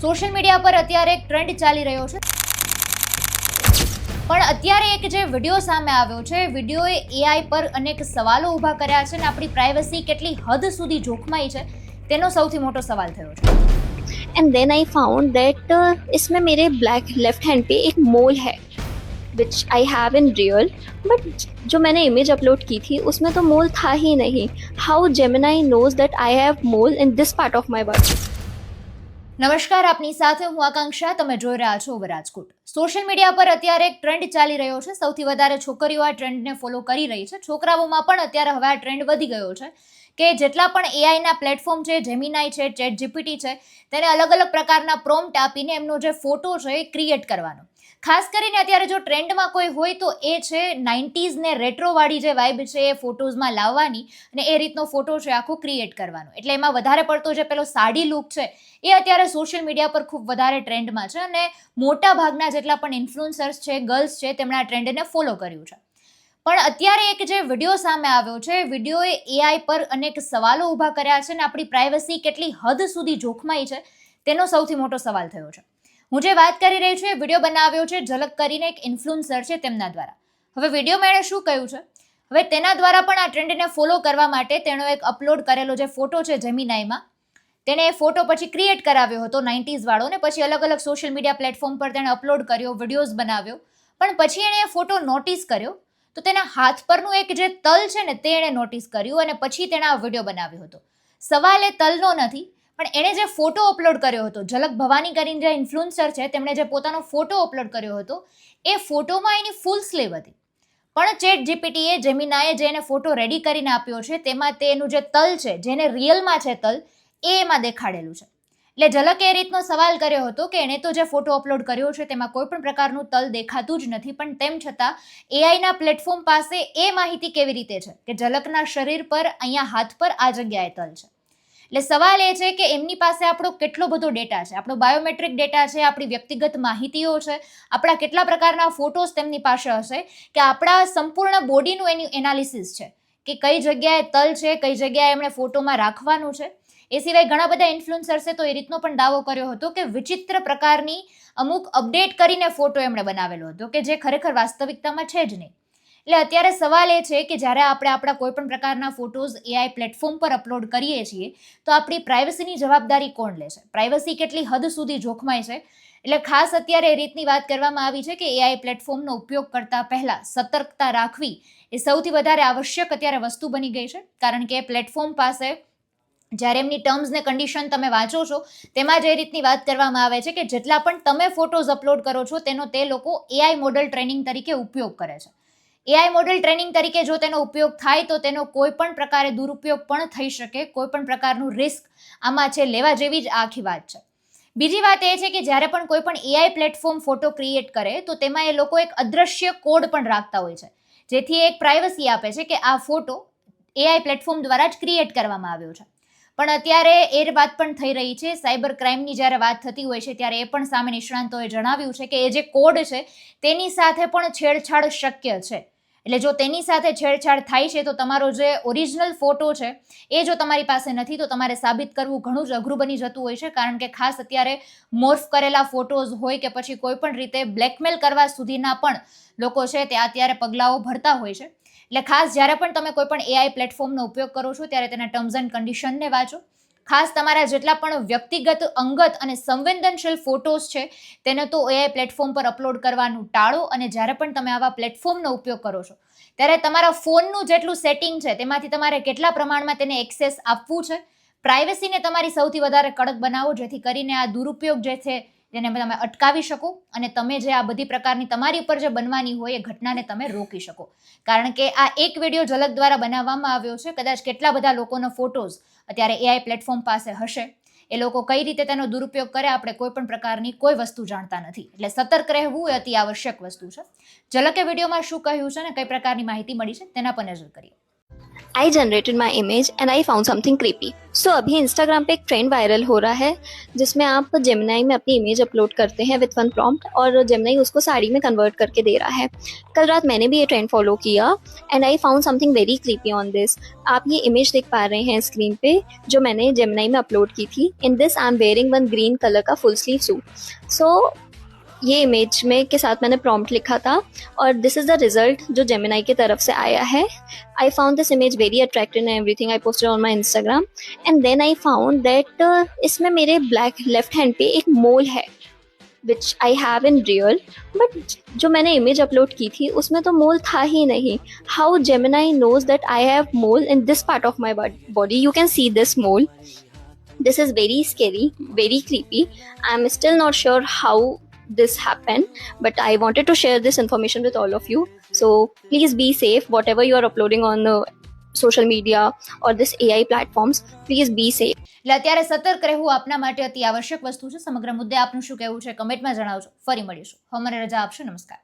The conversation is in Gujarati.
સોશિયલ મીડિયા પર અત્યારે એક ટ્રેન્ડ ચાલી રહ્યો છે, પણ અત્યારે એક જે વિડીયો સામે આવ્યો છે, વિડીયોએ એઆઈ પર અનેક સવાલો ઊભા કર્યા છે અને આપણી પ્રાઇવસી કેટલી હદ સુધી જોખમાઈ છે તેનો સૌથી મોટો સવાલ થયો છે. And then I found that इसमें मेरे ब्लैक लेफ्ट हैंड पे एक मोल है which I have in real, but जो मैंने इमेज अपलोड की थी उसमें तो मोल था ही नहीं. How Gemini knows that I have mole in this part of my body. નમસ્કાર, આપની સાથે હું આકાંક્ષા. તમે જોઈ રહ્યા છો રાજકોટ. સોશિયલ મીડિયા પર અત્યારે એક ટ્રેન્ડ ચાલી રહ્યો છે. સૌથી વધારે છોકરીઓ આ ટ્રેન્ડને ફોલો કરી રહી છે. છોકરાઓમાં પણ અત્યારે હવે આ ટ્રેન્ડ વધી ગયો છે કે જેટલા પણ એઆઈના પ્લેટફોર્મ છે, જેમિનાઈ છે, ચેટ જીપીટી છે, તેને અલગ અલગ પ્રકારના પ્રોમ્પ્ટ આપીને એમનો જે ફોટો છે એ ક્રિએટ કરવાનો. ખાસ કરીને અત્યારે જો ટ્રેન્ડમાં કોઈ હોય તો એ છે 90s ને રેટ્રોવાળી જે વાઇબ છે એ ફોટોઝમાં લાવવાની અને એ રીતનો ફોટો છે આખો ક્રિએટ કરવાનો. એટલે એમાં વધારે પડતો જે પેલો સાડી લુક છે એ અત્યારે સોશિયલ મીડિયા પર ખૂબ વધારે ટ્રેન્ડમાં છે અને મોટા ભાગના જેટલા પણ ઇન્ફ્લુએન્સર્સ છે, ગર્લ્સ છે, તેમણે આ ટ્રેન્ડને ફોલો કર્યું છે. પણ અત્યારે એક જે વિડીયો સામે આવ્યો છે, વિડીયોએ એઆઈ પર અનેક સવાલો ઊભા કર્યા છે અને આપણી પ્રાઇવસી કેટલી હદ સુધી જોખમાઈ છે તેનો સૌથી મોટો સવાલ થયો છે. હું જે વાત કરી રહી છું એ વિડીયો બનાવ્યો છે ઝલક કરીને એક ઇન્ફ્લુએન્સર છે તેમના દ્વારા. હવે વિડીયોમાં એણે શું કહ્યું છે, હવે તેના દ્વારા પણ આ ટ્રેન્ડને ફોલો કરવા માટે તેનો એક અપલોડ કરેલો જે ફોટો છે જેમિનાઈમાં, તેણે એ ફોટો પછી ક્રિએટ કરાવ્યો હતો 90s વાળો ને પછી અલગ અલગ સોશિયલ મીડિયા પ્લેટફોર્મ પર તેણે અપલોડ કર્યો, વિડીયોઝ બનાવ્યો. પણ પછી એણે એ ફોટો નોટિસ કર્યો તો તેના હાથ પરનું એક જે તલ છે ને તે એણે નોટિસ કર્યું અને પછી તેણે આ વિડીયો બનાવ્યો હતો. સવાલ એ તલનો નથી, પણ એણે જે ફોટો અપલોડ કર્યો હતો, ઝલક ભવાની કરીને જે ઇન્ફ્લુએન્સર છે તેમણે જે પોતાનો ફોટો અપલોડ કર્યો હતો એ ફોટોમાં એની ફૂલ સ્લીવ હતી. પણ ચેટ જીપીટીએ, જેમિનાએ જે એને ફોટો રેડી કરીને આપ્યો છે તેમાં તેનું જે તલ છે, જેને રિયલમાં છે તલ, એ એમાં દેખાડેલું છે. એટલે ઝલકે એ રીતનો સવાલ કર્યો હતો કે એણે તો જે ફોટો અપલોડ કર્યો છે તેમાં કોઈ પણ પ્રકારનું તલ દેખાતું જ નથી, પણ તેમ છતાં એઆઈના પ્લેટફોર્મ પાસે એ માહિતી કેવી રીતે છે કે ઝલકના શરીર પર અહીંયા હાથ પર આ જગ્યાએ તલ છે. એટલે સવાલ એ છે કે એમની પાસે આપણો કેટલો બધો ડેટા છે, આપણો બાયોમેટ્રિક ડેટા છે, આપણી વ્યક્તિગત માહિતીઓ છે, આપણા કેટલા પ્રકારના ફોટોસ તેમની પાસે હશે કે આપણા સંપૂર્ણ બોડીનું એનું એનાલિસિસ છે કે કઈ જગ્યાએ તલ છે, કઈ જગ્યાએ એમણે ફોટોમાં રાખવાનું છે. એ સિવાય ઘણા બધા ઇન્ફ્લુએન્સર્સે તો એ રીતનો પણ દાવો કર્યો હતો કે વિચિત્ર પ્રકારની અમુક અપડેટ કરીને ફોટો એમણે બનાવેલો હતો કે જે ખરેખર વાસ્તવિકતામાં છે જ નહીં. એટલે અત્યારે સવાલ એ છે કે જ્યારે આપણે આપણા કોઈ પણ પ્રકારના ફોટોઝ એઆઈ પ્લેટફોર્મ પર અપલોડ કરીએ છીએ તો આપણી પ્રાઇવસીની જવાબદારી કોણ લે છે, પ્રાઇવસી કેટલી હદ સુધી જોખમાય છે. એટલે ખાસ અત્યારે એ રીતની વાત કરવામાં આવી છે કે એઆઈ પ્લેટફોર્મનો ઉપયોગ કરતા પહેલા સતર્કતા રાખવી એ સૌથી વધારે આવશ્યક અત્યારે વસ્તુ બની ગઈ છે. કારણ કે એ પ્લેટફોર્મ પાસે જ્યારે એમની ટર્મ્સ ને કન્ડિશન તમે વાંચો છો તેમાં જે રીતની વાત કરવામાં આવે છે કે જેટલા પણ તમે ફોટોઝ અપલોડ કરો છો તેનો તે લોકો એઆઈ મોડલ ટ્રેનિંગ તરીકે ઉપયોગ કરે છે. એઆઈ મોડલ ટ્રેનિંગ તરીકે જો તેનો ઉપયોગ થાય તો તેનો કોઈ પણ પ્રકારે દુરુપયોગ પણ થઈ શકે, કોઈ પણ પ્રકારનું રિસ્ક આમાં છે લેવા જેવી જ આખી વાત છે. બીજી વાત એ છે કે જ્યારે પણ કોઈ પણ એઆઈ પ્લેટફોર્મ ફોટો ક્રિએટ કરે તો તેમાં એ લોકો એક અદ્રશ્ય કોડ પણ રાખતા હોય છે, જેથી એક પ્રાઇવસી આપે છે કે આ ફોટો એઆઈ પ્લેટફોર્મ દ્વારા જ ક્રિએટ કરવામાં આવ્યો છે. પણ અત્યારે એ વાત પણ થઈ રહી છે, સાયબર ક્રાઇમની જ્યારે વાત થતી હોય છે ત્યારે એ પણ સામે નિષ્ણાંતોએ જણાવ્યું છે કે એ જે કોડ છે તેની સાથે પણ છેડછાડ શક્ય છે. એટલે જો તેની સાથે છેડછાડ થાય છે તો તમારો જે ઓરિજિનલ ફોટો છે એ જો તમારી પાસે નથી તો તમારે સાબિત કરવું ઘણું જ અઘરું બની જતું હોય છે. કારણ કે ખાસ અત્યારે મોર્ફ કરેલા ફોટોઝ હોય કે પછી કોઈ પણ રીતે બ્લેકમેલ કરવા સુધીના પણ લોકો છે તે અત્યારે પગલાઓ ભરતા હોય છે. એટલે ખાસ જ્યારે પણ તમે કોઈ પણ એઆઈ પ્લેટફોર્મનો ઉપયોગ કરો છો ત્યારે તેના ટર્મ્સ એન્ડ કન્ડિશનને વાંચો. ખાસ તમારા જેટલા પણ વ્યક્તિગત, અંગત અને સંવેદનશીલ ફોટોઝ છે તેને તો એઆઈ પ્લેટફોર્મ પર અપલોડ કરવાનું ટાળો. અને જ્યારે પણ તમે આવા પ્લેટફોર્મનો ઉપયોગ કરો છો ત્યારે તમારા ફોનનું જેટલું સેટિંગ છે તેમાંથી તમારે કેટલા પ્રમાણમાં તેને એક્સેસ આપવું છે, પ્રાઇવસીને તમારી સૌથી વધારે કડક બનાવો જેથી કરીને આ દુરુપયોગ જે છે તેને તમે અટકાવી શકો અને તમે જે આ બધી પ્રકારની તમારી ઉપર જે બનવાની હોય એ ઘટનાને તમે રોકી શકો. કારણ કે આ એક વિડીયો ઝલક દ્વારા બનાવવામાં આવ્યો છે. કદાચ કેટલા બધા લોકોનો ફોટોઝ અત્યારે એઆઈ પ્લેટફોર્મ પાસે હશે, એ લોકો કઈ રીતે તેનો દુરુપયોગ કરે આપણે કોઈ પણ પ્રકારની કોઈ વસ્તુ જાણતા નથી. એટલે સતર્ક રહેવું એ અતિ આવશ્યક વસ્તુ છે. ઝલકે વિડીયોમાં શું કહ્યું છે અને કઈ પ્રકારની માહિતી મળી છે તેના પર નજર કરીએ. I generated my image and I found something creepy. So अभी इंस्टाग्राम पे एक ट्रेंड वायरल हो रहा है जिसमें आप जेमिनाई में अपनी इमेज अपलोड करते हैं विथ वन प्रॉम्प्ट और जेमिनाई उसको साड़ी में कन्वर्ट करके दे रहा है. कल रात मैंने भी ये ट्रेंड फॉलो किया and I found something very creepy on this. आप ये इमेज देख पा रहे हैं स्क्रीन पे जो मैंने जेमिनाई में अपलोड की थी. In this I am wearing one green colour का फुल स्लीव सूट. सो ये इमेज में के साथ मैंने प्रॉम्प्ट लिखा था और दिस इज़ द रिजल्ट जो जेमिनाई की तरफ से आया है. I found this image very attractive and everything. I posted on my Instagram and then I found that इसमें मेरे ब्लैक लेफ्ट हैंड पे एक मोल है which I have in real. But जो मैंने इमेज अपलोड की थी उसमें तो मोल था ही नहीं. How Gemini knows that I have mole in this part of my body. You can see this mole. This is very scary, very creepy. I'm still not sure how this happened, but I wanted to share this information with all of you. So please be safe. Whatever you are uploading on social media or this AI platforms, please be safe. એટલે અત્યારે સતર્ક રહેવું આપના માટે અતિ આવશ્યક વસ્તુ છે. સમગ્ર મુદ્દે આપનું શું કહેવું છે કમેન્ટમાં જણાવજો. ફરી મળીશું. અમારે રજા આપશો. નમસ્કાર.